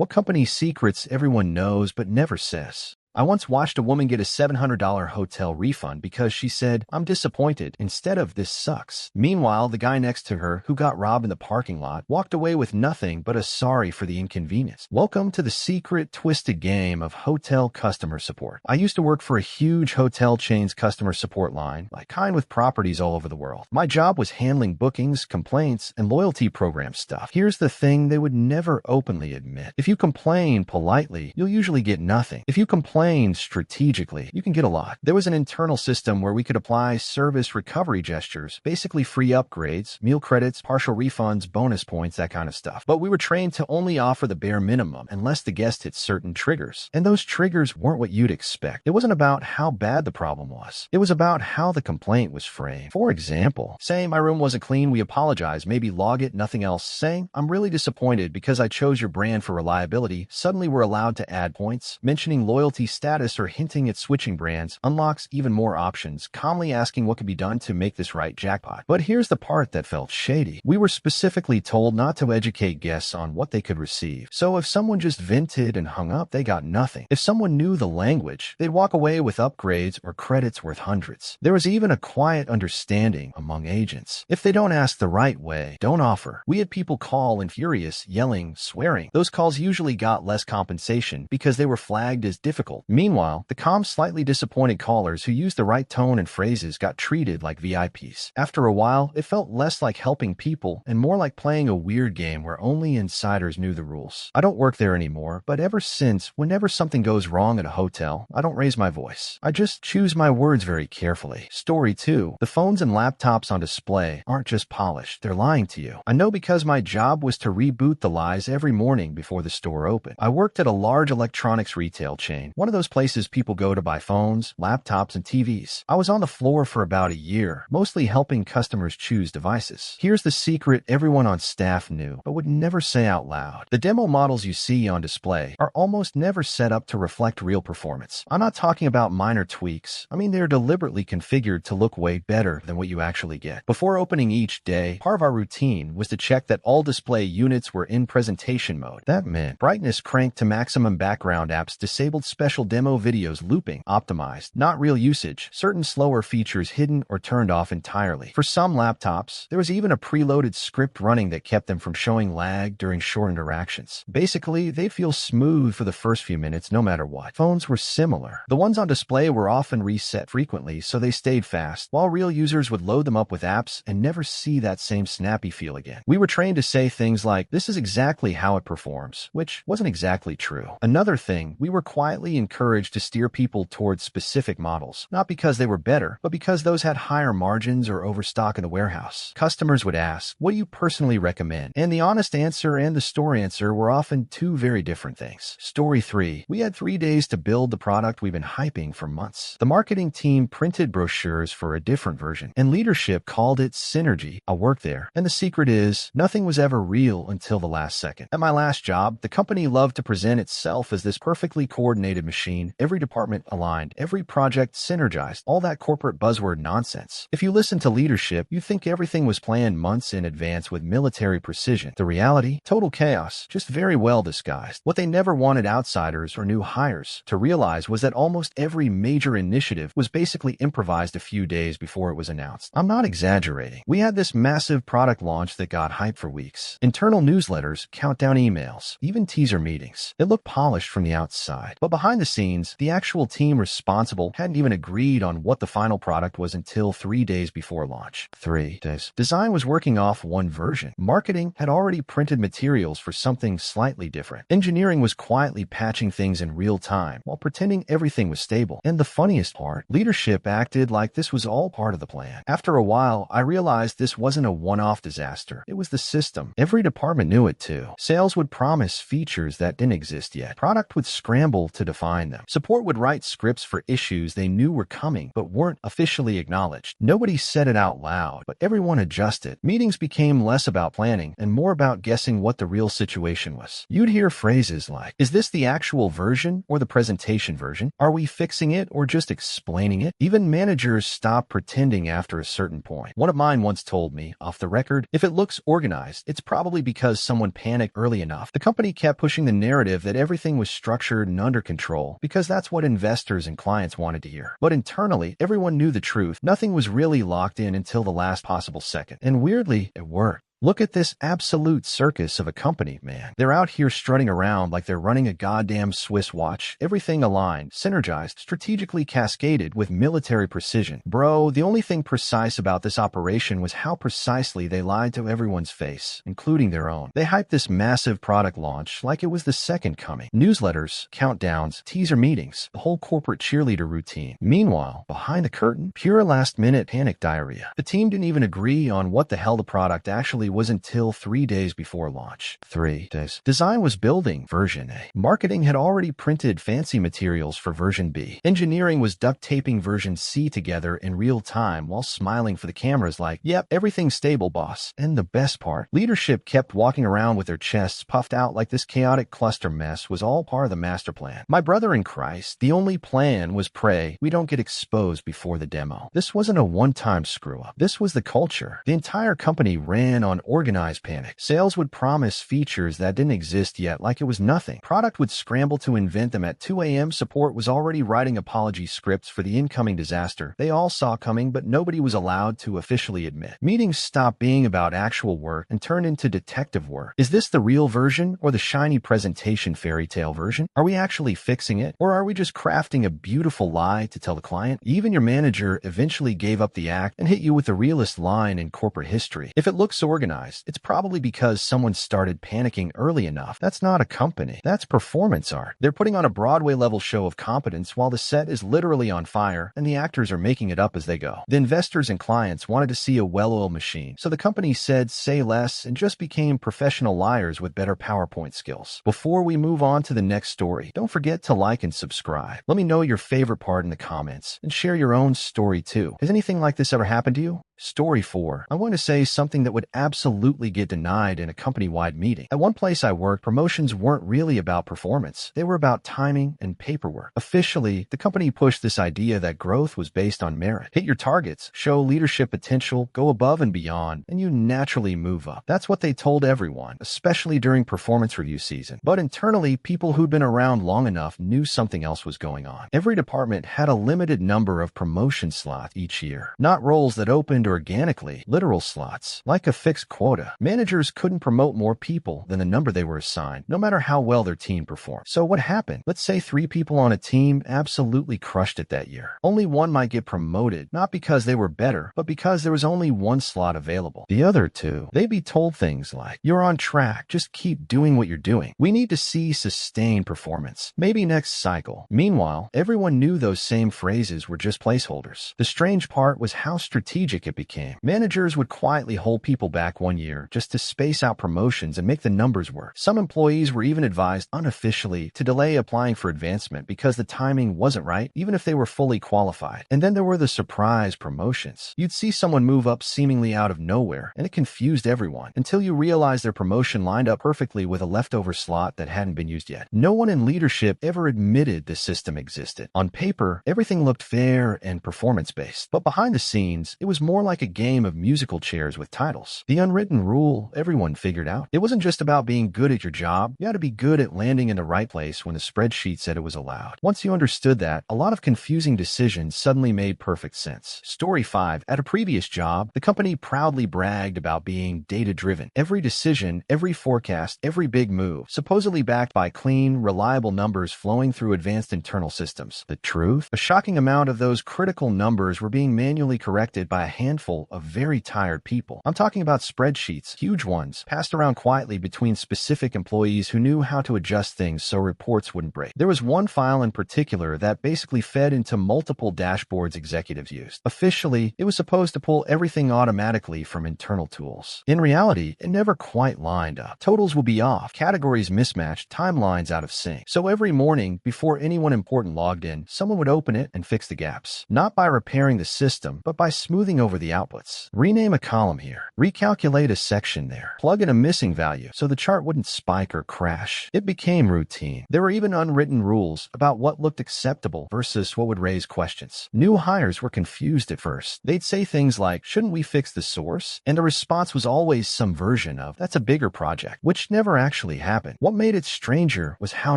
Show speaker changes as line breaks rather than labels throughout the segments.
What company secrets everyone knows but never says? I once watched a woman get a $700 hotel refund because she said, "I'm disappointed," instead of "this sucks." Meanwhile, the guy next to her, who got robbed in the parking lot, walked away with nothing but a sorry for the inconvenience. Welcome to the secret, twisted game of hotel customer support. I used to work for a huge hotel chain's customer support line, like kind with properties all over the world. My job was handling bookings, complaints, and loyalty program stuff. Here's the thing they would never openly admit. If you complain politely, you'll usually get nothing. If you complain strategically, you can get a lot. There was an internal system where we could apply service recovery gestures, basically free upgrades, meal credits, partial refunds, bonus points, that kind of stuff. But we were trained to only offer the bare minimum unless the guest hit certain triggers. And those triggers weren't what you'd expect. It wasn't about how bad the problem was. It was about how the complaint was framed. For example, saying my room wasn't clean, we apologize, maybe log it, nothing else. Saying, "I'm really disappointed because I chose your brand for reliability," suddenly we're allowed to add points. Mentioning loyalty status or hinting at switching brands unlocks even more options, calmly asking what could be done to make this right, jackpot. But here's the part that felt shady. We were specifically told not to educate guests on what they could receive. So if someone just vented and hung up, they got nothing. If someone knew the language, they'd walk away with upgrades or credits worth hundreds. There was even a quiet understanding among agents. If they don't ask the right way, don't offer. We had people call and furious, yelling, swearing. Those calls usually got less compensation because they were flagged as difficult. Meanwhile, the calm, slightly disappointed callers who used the right tone and phrases got treated like VIPs. After a while, it felt less like helping people and more like playing a weird game where only insiders knew the rules. I don't work there anymore, but ever since, whenever something goes wrong at a hotel, I don't raise my voice. I just choose my words very carefully. Story 2. The phones and laptops on display aren't just polished, they're lying to you. I know because my job was to reboot the lies every morning before the store opened. I worked at a large electronics retail chain, one of those places people go to buy phones, laptops, and TVs. I was on the floor for about a year, mostly helping customers choose devices. Here's the secret everyone on staff knew, but would never say out loud. The demo models you see on display are almost never set up to reflect real performance. I'm not talking about minor tweaks. I mean, they're deliberately configured to look way better than what you actually get. Before opening each day, part of our routine was to check that all display units were in presentation mode. That meant brightness cranked to maximum, background apps disabled, special demo videos looping, optimized, not real usage, certain slower features hidden or turned off entirely. For some laptops, there was even a preloaded script running that kept them from showing lag during short interactions. Basically, they'd feel smooth for the first few minutes no matter what. Phones were similar. The ones on display were often reset frequently, so they stayed fast, while real users would load them up with apps and never see that same snappy feel again. We were trained to say things like, "This is exactly how it performs," which wasn't exactly true. Another thing, we were quietly encouraged to steer people towards specific models, not because they were better, but because those had higher margins or overstock in the warehouse. Customers would ask, "What do you personally recommend?" And the honest answer and the store answer were often two very different things. Story 3. We had 3 days to build the product we've been hyping for months. The marketing team printed brochures for a different version, and leadership called it synergy. I worked there, and the secret is, nothing was ever real until the last second. At my last job, the company loved to present itself as this perfectly coordinated machine, every department aligned, every project synergized, all that corporate buzzword nonsense. If you listen to leadership, you think everything was planned months in advance with military precision. The reality? Total chaos, just very well disguised. What they never wanted outsiders or new hires to realize was that almost every major initiative was basically improvised a few days before it was announced. I'm not exaggerating. We had this massive product launch that got hyped for weeks. Internal newsletters, countdown emails, even teaser meetings. It looked polished from the outside, but behind the scenes, the actual team responsible hadn't even agreed on what the final product was until 3 days before launch. 3 days. Design was working off one version. Marketing had already printed materials for something slightly different. Engineering was quietly patching things in real time while pretending everything was stable. And the funniest part, leadership acted like this was all part of the plan. After a while, I realized this wasn't a one-off disaster. It was the system. Every department knew it too. Sales would promise features that didn't exist yet. Product would scramble to define find them. Support would write scripts for issues they knew were coming but weren't officially acknowledged. Nobody said it out loud, but everyone adjusted. Meetings became less about planning and more about guessing what the real situation was. You'd hear phrases like, "Is this the actual version or the presentation version? Are we fixing it or just explaining it?" Even managers stopped pretending after a certain point. One of mine once told me, off the record, if it looks organized, it's probably because someone panicked early enough. The company kept pushing the narrative that everything was structured and under control because that's what investors and clients wanted to hear. But internally, everyone knew the truth. Nothing was really locked in until the last possible second. And weirdly, it worked. Look at this absolute circus of a company, man. They're out here strutting around like they're running a goddamn Swiss watch. Everything aligned, synergized, strategically cascaded with military precision. Bro, the only thing precise about this operation was how precisely they lied to everyone's face, including their own. They hyped this massive product launch like it was the second coming. Newsletters, countdowns, teaser meetings, the whole corporate cheerleader routine. Meanwhile, behind the curtain, pure last-minute panic diarrhea. The team didn't even agree on what the hell the product actually was until 3 days before launch. 3 days. Design was building version A. Marketing had already printed fancy materials for version B. Engineering was duct taping version C together in real time while smiling for the cameras like, "Yep, everything's stable, boss." And the best part, leadership kept walking around with their chests puffed out like this chaotic cluster mess was all part of the master plan. My brother in Christ, the only plan was pray we don't get exposed before the demo. This wasn't a one-time screw-up. This was the culture. The entire company ran on organized panic. Sales would promise features that didn't exist yet like it was nothing. Product would scramble to invent them at 2 a.m. Support was already writing apology scripts for the incoming disaster they all saw coming, but nobody was allowed to officially admit. Meetings stopped being about actual work and turned into detective work. Is this the real version or the shiny presentation fairy tale version? Are we actually fixing it, or are we just crafting a beautiful lie to tell the client? Even your manager eventually gave up the act and hit you with the realest line in corporate history. If it looks organized, it's probably because someone started panicking early enough. That's not a company. That's performance art. They're putting on a Broadway-level show of competence while the set is literally on fire and the actors are making it up as they go. The investors and clients wanted to see a well-oiled machine, so the company said say less and just became professional liars with better PowerPoint skills. Before we move on to the next story, don't forget to like and subscribe. Let me know your favorite part in the comments and share your own story too. Has anything like this ever happened to you? Story 4. I want to say something that would absolutely get denied in a company-wide meeting. At one place I worked, promotions weren't really about performance. They were about timing and paperwork. Officially, the company pushed this idea that growth was based on merit. Hit your targets, show leadership potential, go above and beyond, and you naturally move up. That's what they told everyone, especially during performance review season. But internally, people who'd been around long enough knew something else was going on. Every department had a limited number of promotion slots each year, not roles that opened organically, literal slots, like a fixed quota. Managers couldn't promote more people than the number they were assigned, no matter how well their team performed. So what happened? Let's say 3 people on a team absolutely crushed it that year. Only one might get promoted, not because they were better, but because there was only one slot available. The other 2, they'd be told things like, "You're on track, just keep doing what you're doing. We need to see sustained performance. Maybe next cycle." Meanwhile, everyone knew those same phrases were just placeholders. The strange part was how strategic it became. Managers would quietly hold people back one year just to space out promotions and make the numbers work. Some employees were even advised unofficially to delay applying for advancement because the timing wasn't right, even if they were fully qualified. And then there were the surprise promotions. You'd see someone move up seemingly out of nowhere, and it confused everyone until you realized their promotion lined up perfectly with a leftover slot that hadn't been used yet. No one in leadership ever admitted the system existed. On paper, everything looked fair and performance-based, but behind the scenes, it was more like a game of musical chairs with titles. The unwritten rule everyone figured out. It wasn't just about being good at your job. You had to be good at landing in the right place when the spreadsheet said it was allowed. Once you understood that, a lot of confusing decisions suddenly made perfect sense. Story 5. At a previous job, the company proudly bragged about being data-driven. Every decision, every forecast, every big move, supposedly backed by clean, reliable numbers flowing through advanced internal systems. The truth? A shocking amount of those critical numbers were being manually corrected by a handful handful of very tired people. I'm talking about spreadsheets, huge ones, passed around quietly between specific employees who knew how to adjust things so reports wouldn't break. There was one file in particular that basically fed into multiple dashboards executives used. Officially, it was supposed to pull everything automatically from internal tools. In reality, it never quite lined up. Totals would be off, categories mismatched, timelines out of sync. So every morning, before anyone important logged in, someone would open it and fix the gaps. Not by repairing the system, but by smoothing over the outputs. Rename a column here. Recalculate a section there. Plug in a missing value so the chart wouldn't spike or crash. It became routine. There were even unwritten rules about what looked acceptable versus what would raise questions. New hires were confused at first. They'd say things like, "Shouldn't we fix the source?" And the response was always some version of, "That's a bigger project," which never actually happened. What made it stranger was how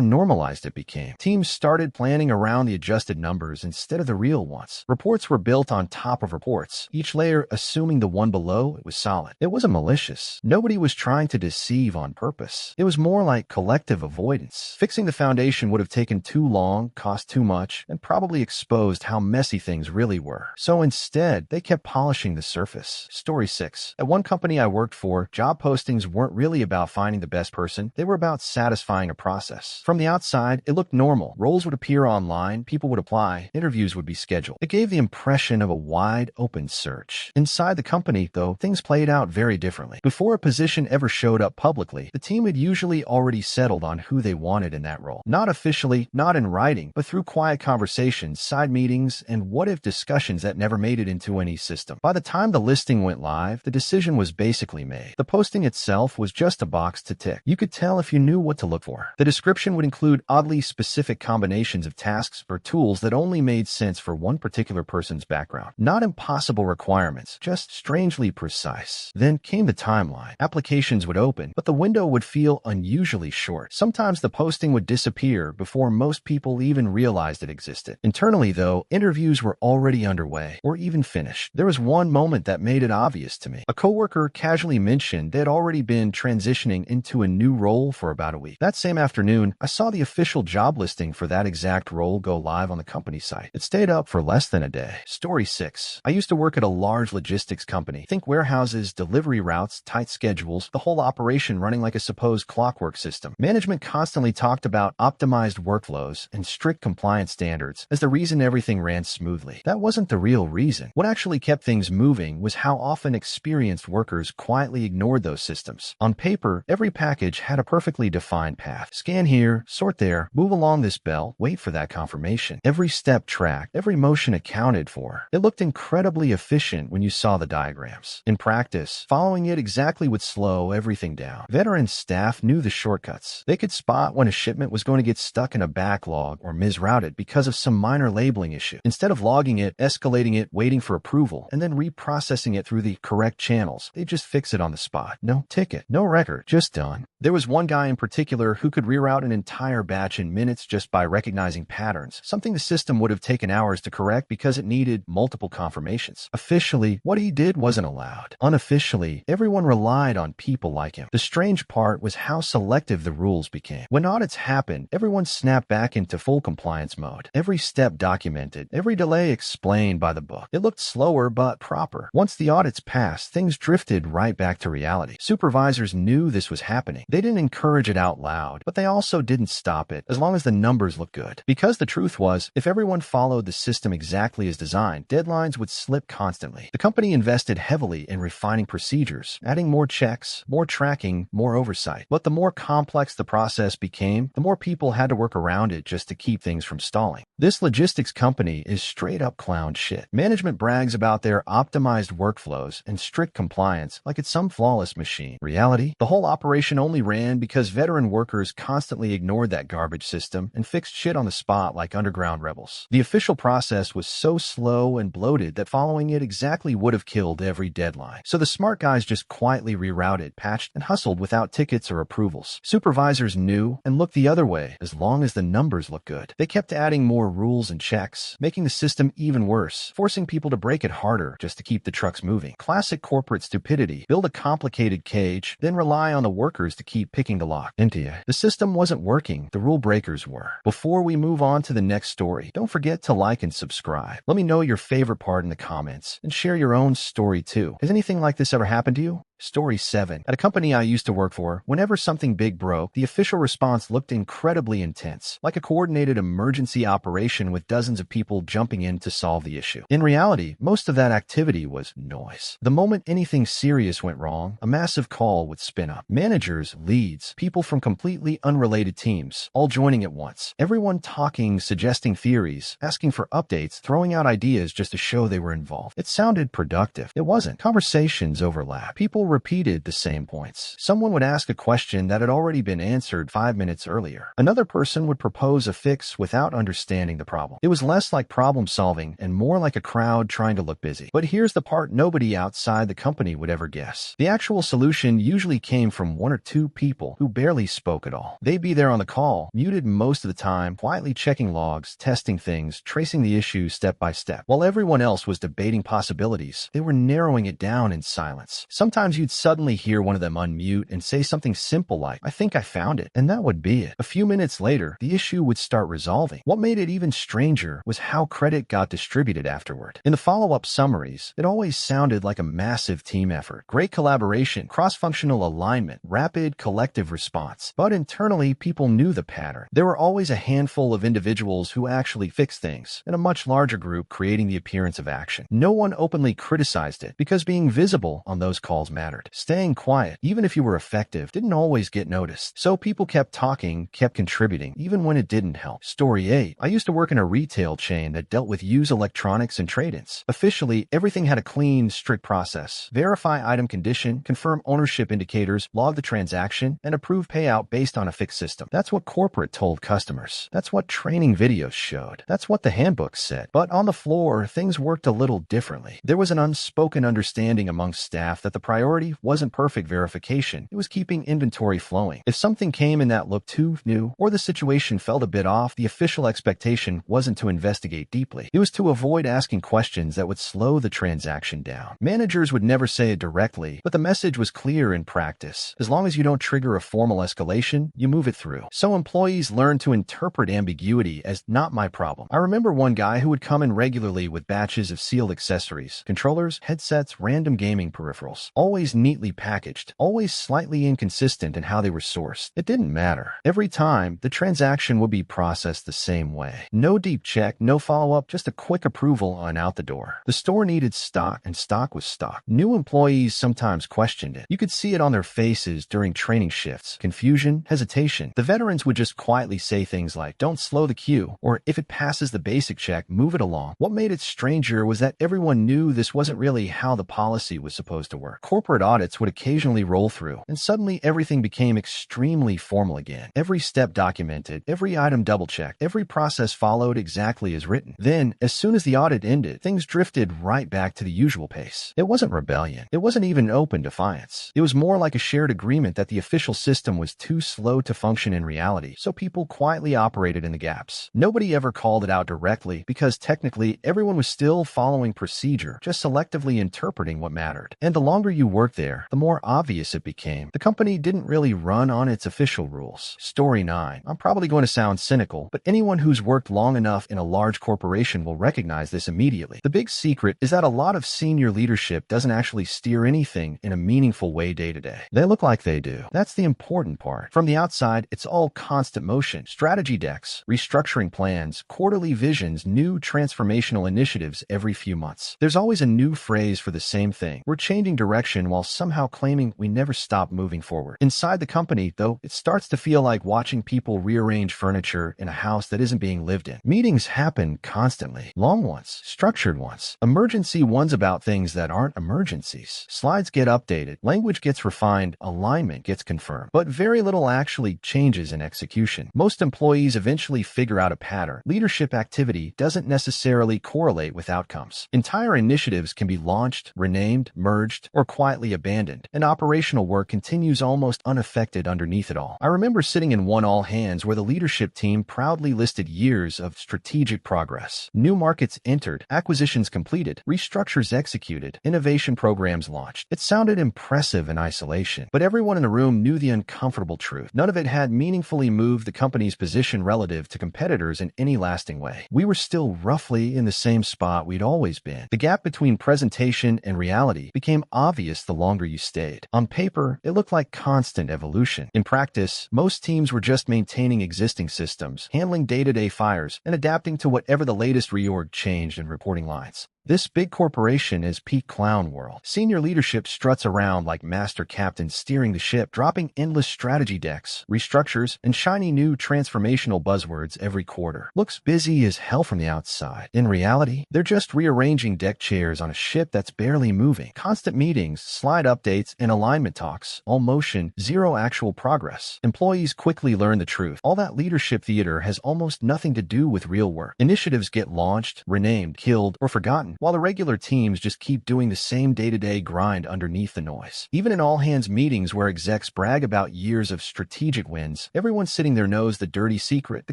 normalized it became. Teams started planning around the adjusted numbers instead of the real ones. Reports were built on top of reports, each layer assuming the one below it was solid. It wasn't malicious. Nobody was trying to deceive on purpose. It was more like collective avoidance. Fixing the foundation would have taken too long, cost too much, and probably exposed how messy things really were. So instead, they kept polishing the surface. Story 6. At one company I worked for, job postings weren't really about finding the best person. They were about satisfying a process. From the outside, it looked normal. Roles would appear online, people would apply, interviews would be scheduled. It gave the impression of a wide open search. Inside the company, though, things played out very differently. Before a position ever showed up publicly, the team had usually already settled on who they wanted in that role. Not officially, not in writing, but through quiet conversations, side meetings, and what-if discussions that never made it into any system. By the time the listing went live, the decision was basically made. The posting itself was just a box to tick. You could tell if you knew what to look for. The description would include oddly specific combinations of tasks or tools that only made sense for one particular person's background. Not impossible requirements, just strangely precise. Then came the timeline. Applications would open, but the window would feel unusually short. Sometimes the posting would disappear before most people even realized it existed. Internally, though, interviews were already underway, or even finished. There was one moment that made it obvious to me. A coworker casually mentioned they had already been transitioning into a new role for about a week. That same afternoon, I saw the official job listing for that exact role go live on the company site. It stayed up for less than a day. Story 6. I used to work at a large logistics company. Think warehouses, delivery routes, tight schedules, the whole operation running like a supposed clockwork system. Management constantly talked about optimized workflows and strict compliance standards as the reason everything ran smoothly. That wasn't the real reason. What actually kept things moving was how often experienced workers quietly ignored those systems. On paper, every package had a perfectly defined path. Scan here, sort there, move along this belt, wait for that confirmation. Every step tracked, every motion accounted for. It looked incredibly efficient when you saw the diagrams. In practice, following it exactly would slow everything down. Veteran staff knew the shortcuts. They could spot when a shipment was going to get stuck in a backlog or misrouted because of some minor labeling issue. Instead of logging it, escalating it, waiting for approval, and then reprocessing it through the correct channels, they just fix it on the spot. No ticket, no record, just done. There was one guy in particular who could reroute an entire batch in minutes just by recognizing patterns, something the system would have taken hours to correct because it needed multiple confirmations. Officially, what he did wasn't allowed. Unofficially, everyone relied on people like him. The strange part was how selective the rules became. When audits happened, everyone snapped back into full compliance mode. Every step documented, every delay explained by the book. It looked slower but proper. Once the audits passed, things drifted right back to reality. Supervisors knew this was happening. They didn't encourage it out loud, but they also didn't stop it as long as the numbers looked good. Because the truth was, if everyone followed the system exactly as designed, deadlines would slip constantly. The company invested heavily in refining procedures, adding more checks, more tracking, more oversight. But the more complex the process became, the more people had to work around it just to keep things from stalling. This logistics company is straight up clown shit. Management brags about their optimized workflows and strict compliance like it's some flawless machine. Reality? The whole operation only ran because veteran workers constantly ignored that garbage system and fixed shit on the spot like underground rebels. The official process was so slow and bloated that following it exactly would have killed every deadline. So the smart guys just quietly rerouted, patched, and hustled without tickets or approvals. Supervisors knew and looked the other way as long as the numbers looked good. They kept adding more rules and checks, making the system even worse, forcing people to break it harder just to keep the trucks moving. Classic corporate stupidity. Build a complicated cage, then rely on the workers to keep picking the lock. The system wasn't working. The rule breakers were. Before we move on to the next story, don't forget to like and subscribe. Let me know your favorite part in the comments. and share your own story too. Has anything like this ever happened to you? Story 7. At a company I used to work for, whenever something big broke, the official response looked incredibly intense, like a coordinated emergency operation with dozens of people jumping in to solve the issue. In reality, most of that activity was noise. The moment anything serious went wrong, a massive call would spin up. Managers, leads, people from completely unrelated teams, all joining at once. Everyone talking, suggesting theories, asking for updates, throwing out ideas just to show they were involved. It sounded productive. It wasn't. Conversations overlapped. People repeated the same points. Someone would ask a question that had already been answered 5 minutes earlier. Another person would propose a fix without understanding the problem. It was less like problem solving and more like a crowd trying to look busy. But here's the part nobody outside the company would ever guess. The actual solution usually came from 1 or 2 people who barely spoke at all. They'd be there on the call, muted most of the time, quietly checking logs, testing things, tracing the issue step by step. While everyone else was debating possibilities, they were narrowing it down in silence. Sometimes you'd suddenly hear one of them unmute and say something simple like, "I think I found it," and that would be it. A few minutes later, the issue would start resolving. What made it even stranger was how credit got distributed afterward. In the follow-up summaries, it always sounded like a massive team effort. Great collaboration, cross-functional alignment, rapid collective response. But internally, people knew the pattern. There were always a handful of individuals who actually fixed things, and a much larger group creating the appearance of action. No one openly criticized it because being visible on those calls mattered. Staying quiet, even if you were effective, didn't always get noticed. So people kept talking, kept contributing, even when it didn't help. Story 8. I used to work in a retail chain that dealt with used electronics and trade-ins. Officially, everything had a clean, strict process. Verify item condition, confirm ownership indicators, log the transaction, and approve payout based on a fixed system. That's what corporate told customers. That's what training videos showed. That's what the handbook said. But on the floor, things worked a little differently. There was an unspoken understanding amongst staff that the priority wasn't perfect verification. It was keeping inventory flowing. If something came in that looked too new, or the situation felt a bit off, the official expectation wasn't to investigate deeply. It was to avoid asking questions that would slow the transaction down. Managers would never say it directly, but the message was clear in practice. As long as you don't trigger a formal escalation, you move it through. So employees learned to interpret ambiguity as not my problem. I remember one guy who would come in regularly with batches of sealed accessories, controllers, headsets, random gaming peripherals, always neatly packaged, always slightly inconsistent in how they were sourced. It didn't matter. Every time, the transaction would be processed the same way. No deep check, no follow-up, just a quick approval and out the door. The store needed stock, and stock was stock. New employees sometimes questioned it. You could see it on their faces during training shifts. Confusion, hesitation. The veterans would just quietly say things like, "Don't slow the queue," or "If it passes the basic check, move it along." What made it stranger was that everyone knew this wasn't really how the policy was supposed to work. Corporate audits would occasionally roll through, and suddenly everything became extremely formal again. Every step documented, every item double-checked, every process followed exactly as written. Then, as soon as the audit ended, things drifted right back to the usual pace. It wasn't rebellion. It wasn't even open defiance. It was more like a shared agreement that the official system was too slow to function in reality, so people quietly operated in the gaps. Nobody ever called it out directly because technically everyone was still following procedure, just selectively interpreting what mattered. And the longer you worked there, the more obvious it became. The company didn't really run on its official rules. Story 9. I'm probably going to sound cynical, but anyone who's worked long enough in a large corporation will recognize this immediately. The big secret is that a lot of senior leadership doesn't actually steer anything in a meaningful way day to day. They look like they do. That's the important part. From the outside, it's all constant motion. Strategy decks, restructuring plans, quarterly visions, new transformational initiatives every few months. There's always a new phrase for the same thing. We're changing direction while somehow claiming we never stop moving forward. Inside the company, though, it starts to feel like watching people rearrange furniture in a house that isn't being lived in. Meetings happen constantly. Long ones, structured ones, emergency ones about things that aren't emergencies. Slides get updated, language gets refined, alignment gets confirmed, but very little actually changes in execution. Most employees eventually figure out a pattern. Leadership activity doesn't necessarily correlate with outcomes. Entire initiatives can be launched, renamed, merged, or quietly quietly abandoned, and operational work continues almost unaffected underneath it all. I remember sitting in one all-hands where the leadership team proudly listed years of strategic progress. New markets entered, acquisitions completed, restructures executed, innovation programs launched. It sounded impressive in isolation, but everyone in the room knew the uncomfortable truth. None of it had meaningfully moved the company's position relative to competitors in any lasting way. We were still roughly in the same spot we'd always been. The gap between presentation and reality became obvious the longer you stayed. On paper, it looked like constant evolution. In practice, most teams were just maintaining existing systems, handling day-to-day fires, and adapting to whatever the latest reorg changed in reporting lines. This big corporation is peak clown world. Senior leadership struts around like master captains steering the ship, dropping endless strategy decks, restructures, and shiny new transformational buzzwords every quarter. Looks busy as hell from the outside. In reality, they're just rearranging deck chairs on a ship that's barely moving. Constant meetings, slide updates, and alignment talks. All motion, zero actual progress. Employees quickly learn the truth. All that leadership theater has almost nothing to do with real work. Initiatives get launched, renamed, killed, or forgotten, while the regular teams just keep doing the same day-to-day grind underneath the noise. Even in all-hands meetings where execs brag about years of strategic wins, everyone sitting there knows the dirty secret. The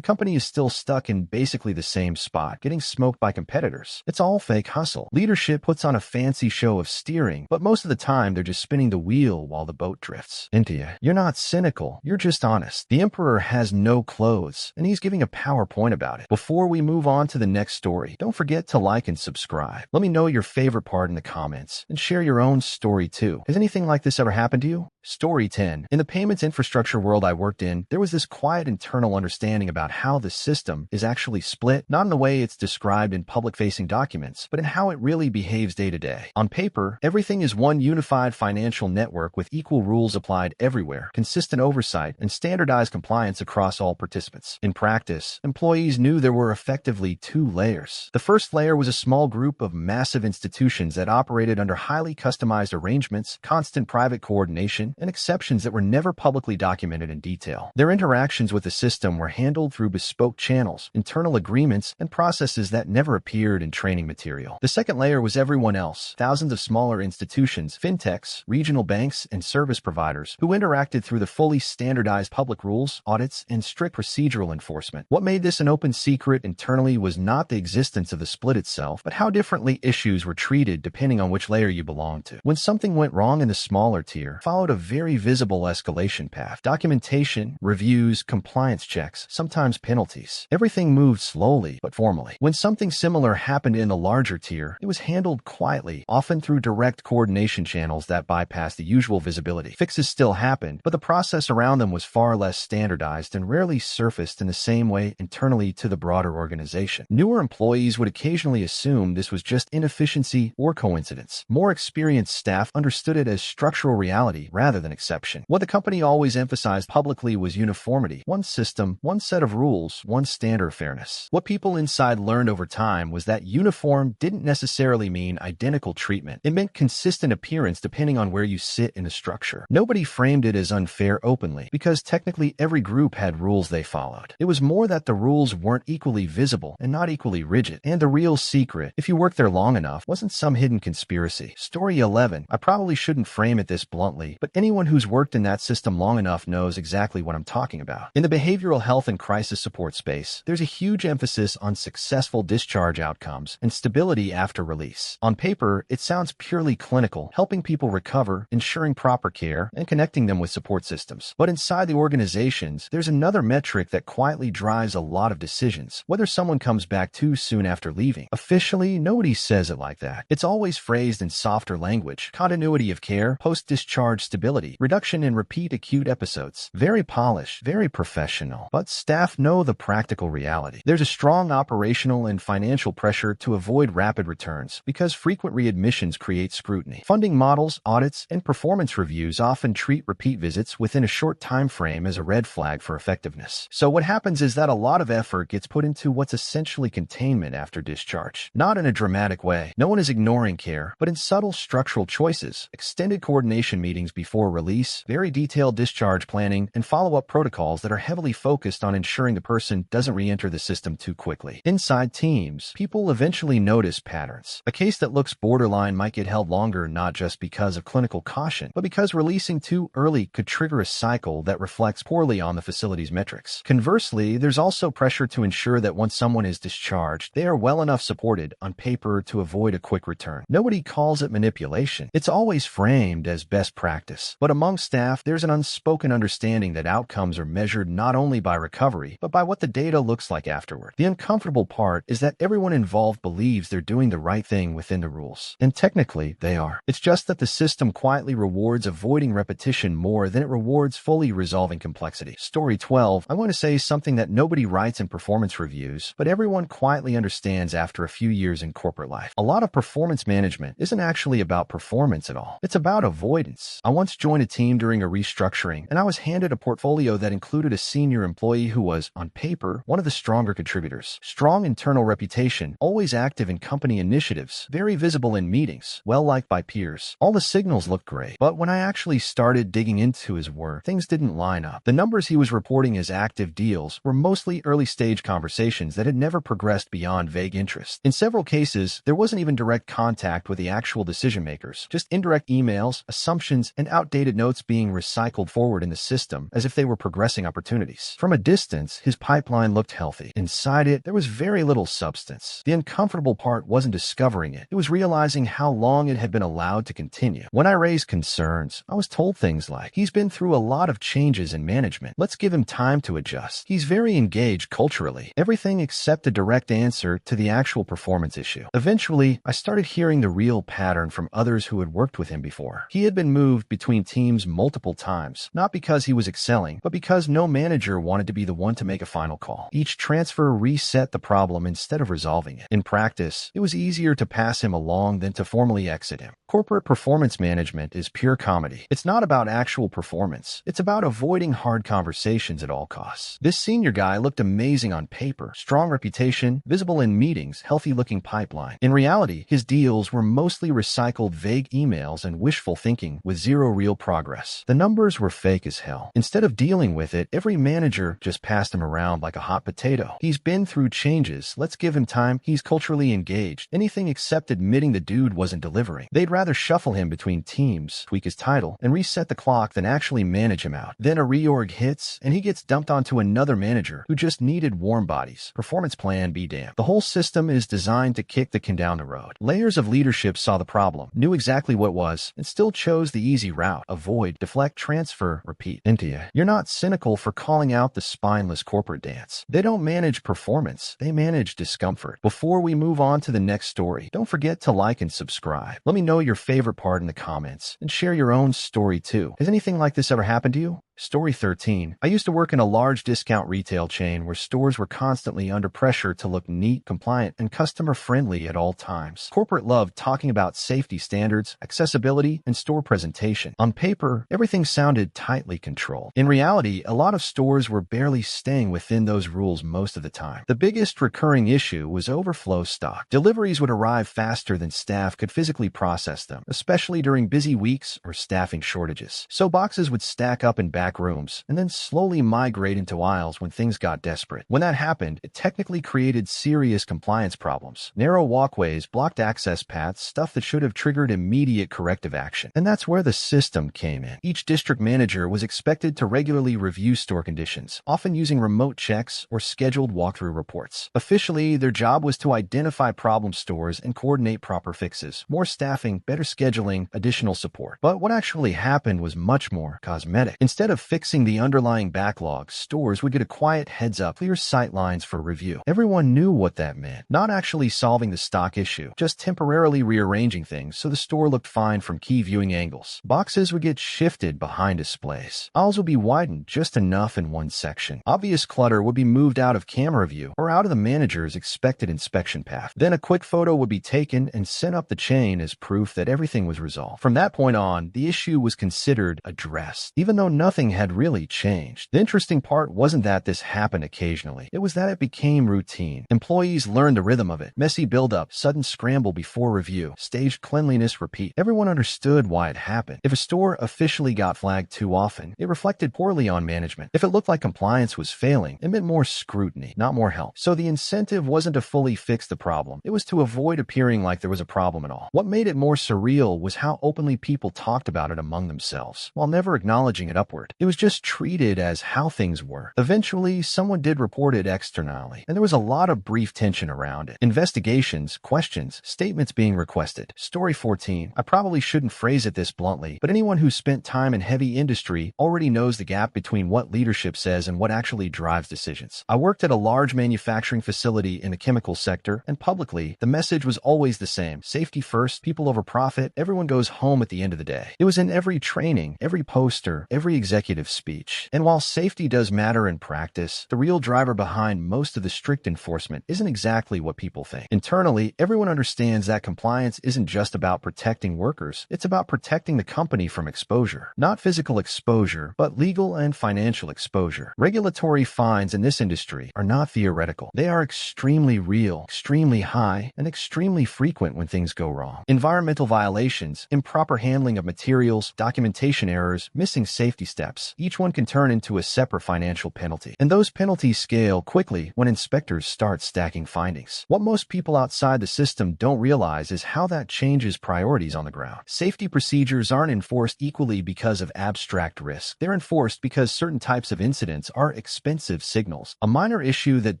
company is still stuck in basically the same spot, getting smoked by competitors. It's all fake hustle. Leadership puts on a fancy show of steering, but most of the time they're just spinning the wheel while the boat drifts into you. You're not cynical, you're just honest. The emperor has no clothes, and he's giving a PowerPoint about it. Before we move on to the next story, don't forget to like and subscribe. Let me know your favorite part in the comments, and share your own story too. Has anything like this ever happened to you? Story 10. In the payments infrastructure world I worked in, there was this quiet internal understanding about how the system is actually split, not in the way it's described in public-facing documents, but in how it really behaves day to day. On paper, everything is one unified financial network with equal rules applied everywhere, consistent oversight, and standardized compliance across all participants. In practice, employees knew there were effectively two layers. The first layer was a small group of massive institutions that operated under highly customized arrangements, constant private coordination, and exceptions that were never publicly documented in detail. Their interactions with the system were handled through bespoke channels, internal agreements, and processes that never appeared in training material. The second layer was everyone else, thousands of smaller institutions, fintechs, regional banks, and service providers who interacted through the fully standardized public rules, audits, and strict procedural enforcement. What made this an open secret internally was not the existence of the split itself, but how differently issues were treated depending on which layer you belonged to. When something went wrong in the smaller tier, followed a very visible escalation path. Documentation, reviews, compliance checks, sometimes penalties. Everything moved slowly but formally. When something similar happened in the larger tier, it was handled quietly, often through direct coordination channels that bypassed the usual visibility. Fixes still happened, but the process around them was far less standardized and rarely surfaced in the same way internally to the broader organization. Newer employees would occasionally assume this was just inefficiency or coincidence. More experienced staff understood it as structural reality rather than exception. What the company always emphasized publicly was uniformity. One system, one set of rules, one standard of fairness. What people inside learned over time was that uniform didn't necessarily mean identical treatment. It meant consistent appearance depending on where you sit in the structure. Nobody framed it as unfair openly, because technically every group had rules they followed. It was more that the rules weren't equally visible and not equally rigid. And the real secret, if you worked there long enough, wasn't some hidden conspiracy. Story 11. I probably shouldn't frame it this bluntly, but anyone who's worked in that system long enough knows exactly what I'm talking about. In the behavioral health and crisis support space, there's a huge emphasis on successful discharge outcomes and stability after release. On paper, it sounds purely clinical, helping people recover, ensuring proper care, and connecting them with support systems. But inside the organizations, there's another metric that quietly drives a lot of decisions: whether someone comes back too soon after leaving. Officially, nobody says it like that. It's always phrased in softer language: continuity of care, post-discharge stability, reduction in repeat acute episodes. Very polished, very professional. But staff know the practical reality. There's a strong operational and financial pressure to avoid rapid returns, because frequent readmissions create scrutiny. Funding models, audits, and performance reviews often treat repeat visits within a short time frame as a red flag for effectiveness. So what happens is that a lot of effort gets put into what's essentially containment after discharge. Not in a dramatic way. No one is ignoring care, but in subtle structural choices: extended coordination meetings before before release, very detailed discharge planning, and follow-up protocols that are heavily focused on ensuring the person doesn't re-enter the system too quickly. Inside teams, people eventually notice patterns. A case that looks borderline might get held longer not just because of clinical caution, but because releasing too early could trigger a cycle that reflects poorly on the facility's metrics. Conversely, there's also pressure to ensure that once someone is discharged, they are well enough supported on paper to avoid a quick return. Nobody calls it manipulation. It's always framed as best practice. But among staff, there's an unspoken understanding that outcomes are measured not only by recovery, but by what the data looks like afterward. The uncomfortable part is that everyone involved believes they're doing the right thing within the rules. And technically, they are. It's just that the system quietly rewards avoiding repetition more than it rewards fully resolving complexity. Story 12, I want to say something that nobody writes in performance reviews, but everyone quietly understands after a few years in corporate life. A lot of performance management isn't actually about performance at all. It's about avoidance. I once joined a team during a restructuring, and I was handed a portfolio that included a senior employee who was, on paper, one of the stronger contributors. Strong internal reputation, always active in company initiatives, very visible in meetings, well-liked by peers. All the signals looked great, but when I actually started digging into his work, things didn't line up. The numbers he was reporting as active deals were mostly early-stage conversations that had never progressed beyond vague interest. In several cases, there wasn't even direct contact with the actual decision-makers, just indirect emails, assumptions, and outdated notes being recycled forward in the system as if they were progressing opportunities. From a distance, his pipeline looked healthy. Inside it, there was very little substance. The uncomfortable part wasn't discovering it. It was realizing how long it had been allowed to continue. When I raised concerns, I was told things like, he's been through a lot of changes in management. Let's give him time to adjust. He's very engaged culturally. Everything except a direct answer to the actual performance issue. Eventually, I started hearing the real pattern from others who had worked with him before. He had been moved between teams multiple times, not because he was excelling, but because no manager wanted to be the one to make a final call. Each transfer reset the problem instead of resolving it. In practice, it was easier to pass him along than to formally exit him. Corporate performance management is pure comedy. It's not about actual performance. It's about avoiding hard conversations at all costs. This senior guy looked amazing on paper. Strong reputation, visible in meetings, healthy-looking pipeline. In reality, his deals were mostly recycled vague emails and wishful thinking with zero real progress. The numbers were fake as hell. Instead of dealing with it, every manager just passed him around like a hot potato. He's been through changes. Let's give him time. He's culturally engaged. Anything except admitting the dude wasn't delivering. They'd rather shuffle him between teams, tweak his title, and reset the clock than actually manage him out. Then a reorg hits, and he gets dumped onto another manager who just needed warm bodies. Performance plan be damned. The whole system is designed to kick the can down the road. Layers of leadership saw the problem, knew exactly what it was, and still chose the easy route. Avoid, deflect, transfer, repeat. Intia, you're not cynical for calling out the spineless corporate dance. They don't manage performance. They manage discomfort. Before we move on to the next story, don't forget to like and subscribe. Let me know your favorite part in the comments, and share your own story too. Has anything like this ever happened to you? Story 13. I used to work in a large discount retail chain where stores were constantly under pressure to look neat, compliant, and customer-friendly at all times. Corporate loved talking about safety standards, accessibility, and store presentation. On paper, everything sounded tightly controlled. In reality, a lot of stores were barely staying within those rules most of the time. The biggest recurring issue was overflow stock. Deliveries would arrive faster than staff could physically process them, especially during busy weeks or staffing shortages. So boxes would stack up in back rooms and then slowly migrate into aisles when things got desperate. When that happened, it technically created serious compliance problems. Narrow walkways, blocked access paths, stuff that should have triggered immediate corrective action. And that's where the system came in. Each district manager was expected to regularly review store conditions, often using remote checks or scheduled walkthrough reports. Officially, their job was to identify problem stores and coordinate proper fixes. More staffing, better scheduling, additional support. But what actually happened was much more cosmetic. Instead of fixing the underlying backlog, stores would get a quiet heads-up, clear sight lines for review. Everyone knew what that meant. Not actually solving the stock issue, just temporarily rearranging things so the store looked fine from key viewing angles. Boxes would get shifted behind displays. Aisles would be widened just enough in one section. Obvious clutter would be moved out of camera view or out of the manager's expected inspection path. Then a quick photo would be taken and sent up the chain as proof that everything was resolved. From that point on, the issue was considered addressed. Even though nothing nothing had really changed. The interesting part wasn't that this happened occasionally. It was that it became routine. Employees learned the rhythm of it. Messy buildup, sudden scramble before review, staged cleanliness repeat. Everyone understood why it happened. If a store officially got flagged too often, it reflected poorly on management. If it looked like compliance was failing, it meant more scrutiny, not more help. So the incentive wasn't to fully fix the problem. It was to avoid appearing like there was a problem at all. What made it more surreal was how openly people talked about it among themselves, while never acknowledging it upward. It was just treated as how things were. Eventually, someone did report it externally, and there was a lot of brief tension around it. Investigations, questions, statements being requested. Story 14. I probably shouldn't phrase it this bluntly, but anyone who's spent time in heavy industry already knows the gap between what leadership says and what actually drives decisions. I worked at a large manufacturing facility in the chemical sector, and publicly, the message was always the same. Safety first, people over profit, everyone goes home at the end of the day. It was in every training, every poster, every executive speech. And while safety does matter in practice, the real driver behind most of the strict enforcement isn't exactly what people think. Internally, everyone understands that compliance isn't just about protecting workers, it's about protecting the company from exposure. Not physical exposure, but legal and financial exposure. Regulatory fines in this industry are not theoretical. They are extremely real, extremely high, and extremely frequent when things go wrong. Environmental violations, improper handling of materials, documentation errors, missing safety steps, each one can turn into a separate financial penalty. And those penalties scale quickly when inspectors start stacking findings. What most people outside the system don't realize is how that changes priorities on the ground. Safety procedures aren't enforced equally because of abstract risk. They're enforced because certain types of incidents are expensive signals. A minor issue that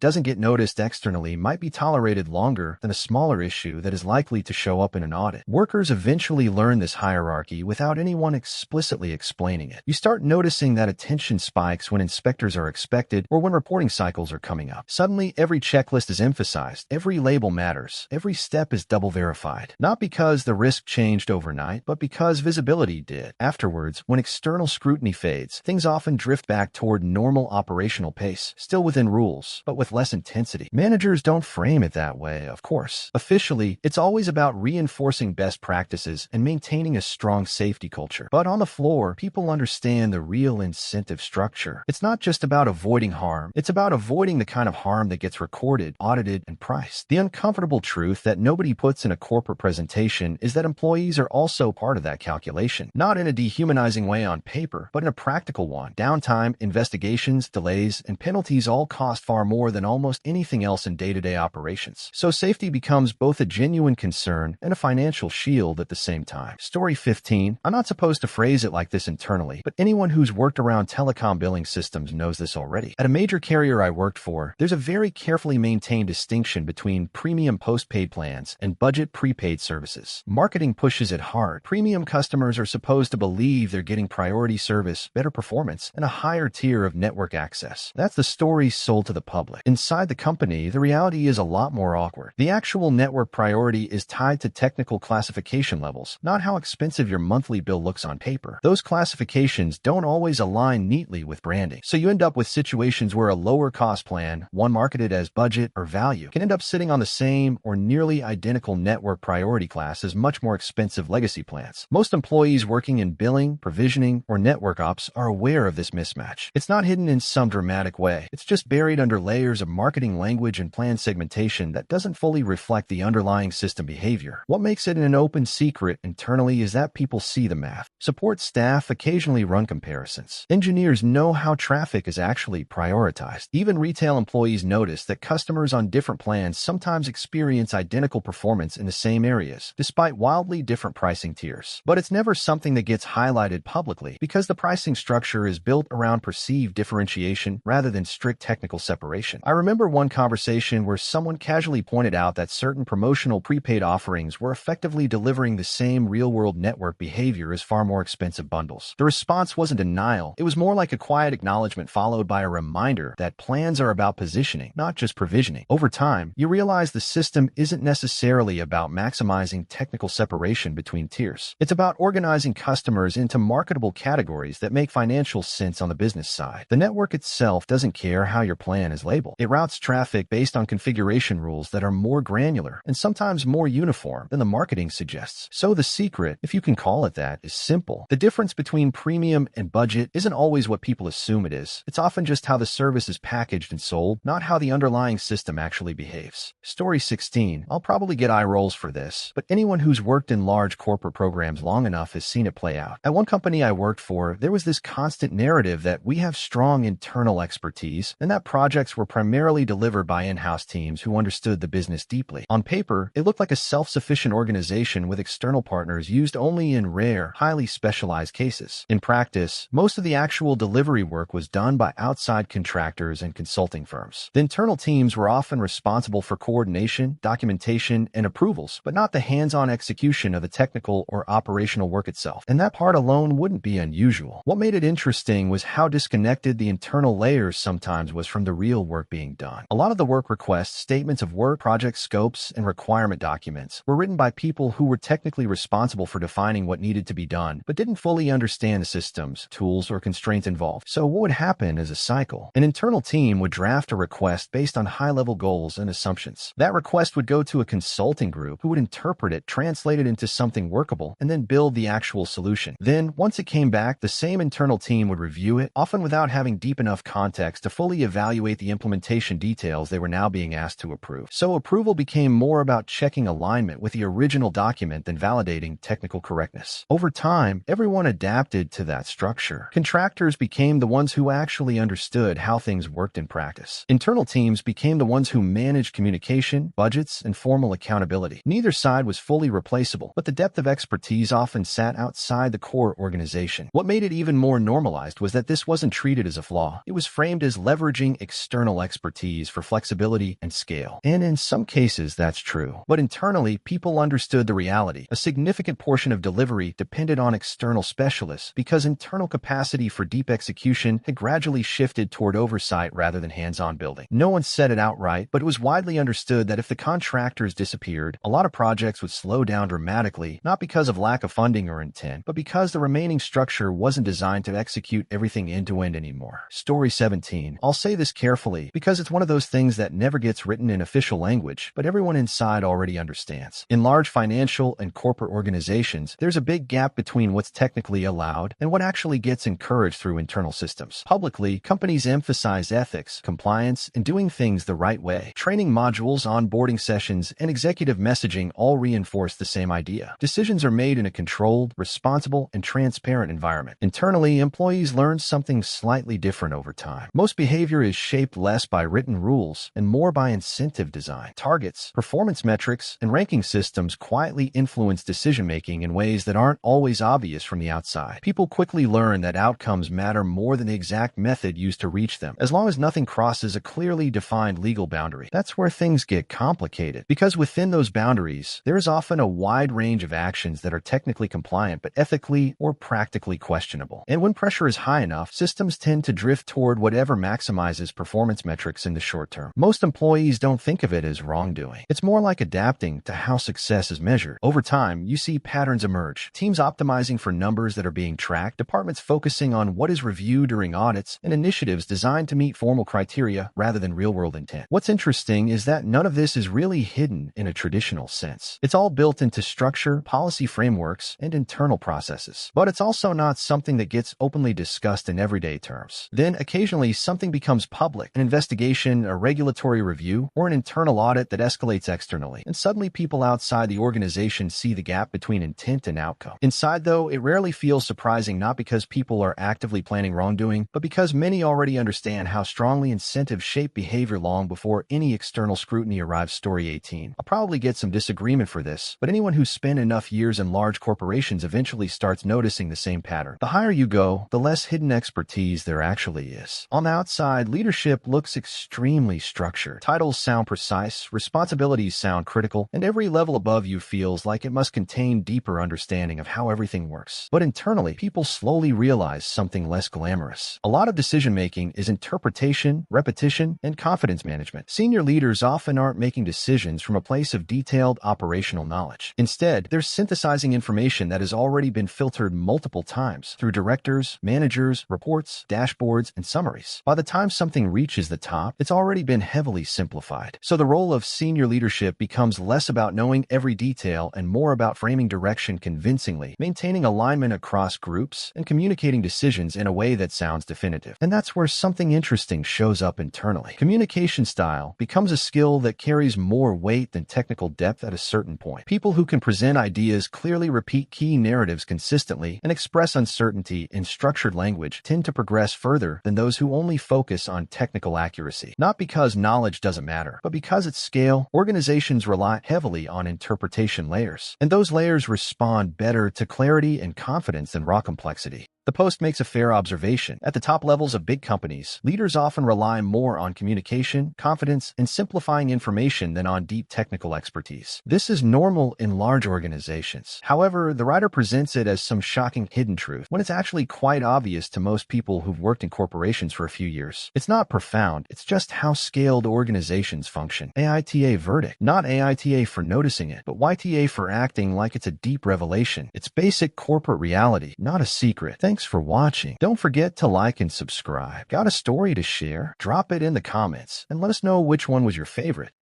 doesn't get noticed externally might be tolerated longer than a smaller issue that is likely to show up in an audit. Workers eventually learn this hierarchy without anyone explicitly explaining it. You start noticing that attention spikes when inspectors are expected or when reporting cycles are coming up. Suddenly, every checklist is emphasized, every label matters, every step is double verified. Not because the risk changed overnight, but because visibility did. Afterwards, when external scrutiny fades, things often drift back toward normal operational pace, still within rules, but with less intensity. Managers don't frame it that way, of course. Officially, it's always about reinforcing best practices and maintaining a strong safety culture. But on the floor, people understand the real incentive structure. It's not just about avoiding harm, it's about avoiding the kind of harm that gets recorded, audited, and priced. The uncomfortable truth that nobody puts in a corporate presentation is that employees are also part of that calculation. Not in a dehumanizing way on paper, but in a practical one. Downtime, investigations, delays, and penalties all cost far more than almost anything else in day-to-day operations. So safety becomes both a genuine concern and a financial shield at the same time. Story 15. I'm not supposed to phrase it like this internally, but anyone who's worked around telecom billing systems knows this already. At a major carrier I worked for, there's a very carefully maintained distinction between premium postpaid plans and budget prepaid services. Marketing pushes it hard. Premium customers are supposed to believe they're getting priority service, better performance, and a higher tier of network access. That's the story sold to the public. Inside the company, the reality is a lot more awkward. The actual network priority is tied to technical classification levels, not how expensive your monthly bill looks on paper. Those classifications don't always align neatly with branding. So you end up with situations where a lower cost plan, one marketed as budget or value, can end up sitting on the same or nearly identical network priority class as much more expensive legacy plans. Most employees working in billing, provisioning, or network ops are aware of this mismatch. It's not hidden in some dramatic way. It's just buried under layers of marketing language and plan segmentation that doesn't fully reflect the underlying system behavior. What makes it an open secret internally is that people see the math. Support staff occasionally run comparisons. Engineers know how traffic is actually prioritized. Even retail employees notice that customers on different plans sometimes experience identical performance in the same areas, despite wildly different pricing tiers. But it's never something that gets highlighted publicly because the pricing structure is built around perceived differentiation rather than strict technical separation. I remember one conversation where someone casually pointed out that certain promotional prepaid offerings were effectively delivering the same real-world network behavior as far more expensive bundles. The response wasn't denial. It was more like a quiet acknowledgement followed by a reminder that plans are about positioning, not just provisioning. Over time, you realize the system isn't necessarily about maximizing technical separation between tiers. It's about organizing customers into marketable categories that make financial sense on the business side. The network itself doesn't care how your plan is labeled. It routes traffic based on configuration rules that are more granular and sometimes more uniform than the marketing suggests. So the secret, if you can call it that, is simple. The difference between premium and budget isn't always what people assume it is. It's often just how the service is packaged and sold, not how the underlying system actually behaves. Story 16. I'll probably get eye rolls for this, but anyone who's worked in large corporate programs long enough has seen it play out. At one company I worked for, there was this constant narrative that we have strong internal expertise and that projects were primarily delivered by in-house teams who understood the business deeply. On paper, it looked like a self-sufficient organization with external partners used only in rare, highly specialized cases. In practice, most of the actual delivery work was done by outside contractors and consulting firms. The internal teams were often responsible for coordination, documentation, and approvals, but not the hands-on execution of the technical or operational work itself. And that part alone wouldn't be unusual. What made it interesting was how disconnected the internal layers sometimes was from the real work being done. A lot of the work requests, statements of work, project scopes, and requirement documents were written by people who were technically responsible for defining what needed to be done, but didn't fully understand the systems, tools, or constraints involved. So what would happen is a cycle. An internal team would draft a request based on high-level goals and assumptions. That request would go to a consulting group who would interpret it, translate it into something workable, and then build the actual solution. Then, once it came back, the same internal team would review it, often without having deep enough context to fully evaluate the implementation details they were now being asked to approve. So approval became more about checking alignment with the original document than validating technical correctness. Over time, everyone adapted to that structure. Contractors became the ones who actually understood how things worked in practice. Internal teams became the ones who managed communication, budgets, and formal accountability. Neither side was fully replaceable, but the depth of expertise often sat outside the core organization. What made it even more normalized was that this wasn't treated as a flaw. It was framed as leveraging external expertise for flexibility and scale. And in some cases, that's true. But internally, people understood the reality. A significant portion of delivery depended on external specialists because internal capacity for deep execution had gradually shifted toward oversight rather than hands-on building. No one said it outright, but it was widely understood that if the contractors disappeared, a lot of projects would slow down dramatically, not because of lack of funding or intent, but because the remaining structure wasn't designed to execute everything end-to-end anymore. Story 17. I'll say this carefully because it's one of those things that never gets written in official language, but everyone inside already understands. In large financial and corporate organizations, there's a big gap between what's technically allowed and what actually gets encouraged through internal systems. Publicly, companies emphasize ethics, compliance, and doing things the right way. Training modules, onboarding sessions, and executive messaging all reinforce the same idea. Decisions are made in a controlled, responsible, and transparent environment. Internally, employees learn something slightly different over time. Most behavior is shaped less by written rules and more by incentive design. Targets, performance metrics, and ranking systems quietly influence decision-making in ways that aren't always obvious from the outside. People quickly learn that outcomes matter more than the exact method used to reach them, as long as nothing crosses a clearly defined legal boundary. That's where things get complicated, because within those boundaries, there is often a wide range of actions that are technically compliant but ethically or practically questionable. And when pressure is high enough, systems tend to drift toward whatever maximizes performance metrics in the short term. Most employees don't think of it as wrongdoing. It's more like adapting to how success is measured. Over time, you see patterns emerge. Teams optimizing for numbers that are being tracked, departments focusing on what is reviewed during audits, and initiatives designed to meet formal criteria rather than real-world intent. What's interesting is that none of this is really hidden in a traditional sense. It's all built into structure, policy frameworks, and internal processes. But it's also not something that gets openly discussed in everyday terms. Then, occasionally, something becomes public, an investigation, a regulatory review, or an internal audit that escalates externally. And suddenly people outside the organization see the gap between intent and outcome. Inside, though, it rarely feels surprising, not because people are actively planning wrongdoing, but because many already understand how strongly incentives shape behavior long before any external scrutiny arrives. Story 18. I'll probably get some disagreement for this, but anyone who's spent enough years in large corporations eventually starts noticing the same pattern. The higher you go, the less hidden expertise there actually is. On the outside, leadership looks extremely structured. Titles sound precise, responsibilities sound critical, and every level above you feels like it must contain deeper understanding of how everything works. But internally, people slowly realize something less glamorous. A lot of decision-making is interpretation, repetition, and confidence management. Senior leaders often aren't making decisions from a place of detailed operational knowledge. Instead, they're synthesizing information that has already been filtered multiple times through directors, managers, reports, dashboards, and summaries. By the time something reaches the top, it's already been heavily simplified. So the role of senior leadership becomes less about knowing every detail and more about framing direction convincingly, maintaining alignment across groups, and communicating communicating decisions in a way that sounds definitive. And that's where something interesting shows up internally. Communication style becomes a skill that carries more weight than technical depth at a certain point. People who can present ideas clearly, repeat key narratives consistently, and express uncertainty in structured language tend to progress further than those who only focus on technical accuracy. Not because knowledge doesn't matter, but because at scale, organizations rely heavily on interpretation layers, and those layers respond better to clarity and confidence than raw complexity. The post makes a fair observation. At the top levels of big companies, leaders often rely more on communication, confidence, and simplifying information than on deep technical expertise. This is normal in large organizations. However, the writer presents it as some shocking hidden truth, when it's actually quite obvious to most people who've worked in corporations for a few years. It's not profound, it's just how scaled organizations function. AITA verdict. Not AITA for noticing it, but YTA for acting like it's a deep revelation. It's basic corporate reality, not a secret. Thanks for watching. Don't forget to like and subscribe. Got a story to share? Drop it in the comments and let us know which one was your favorite.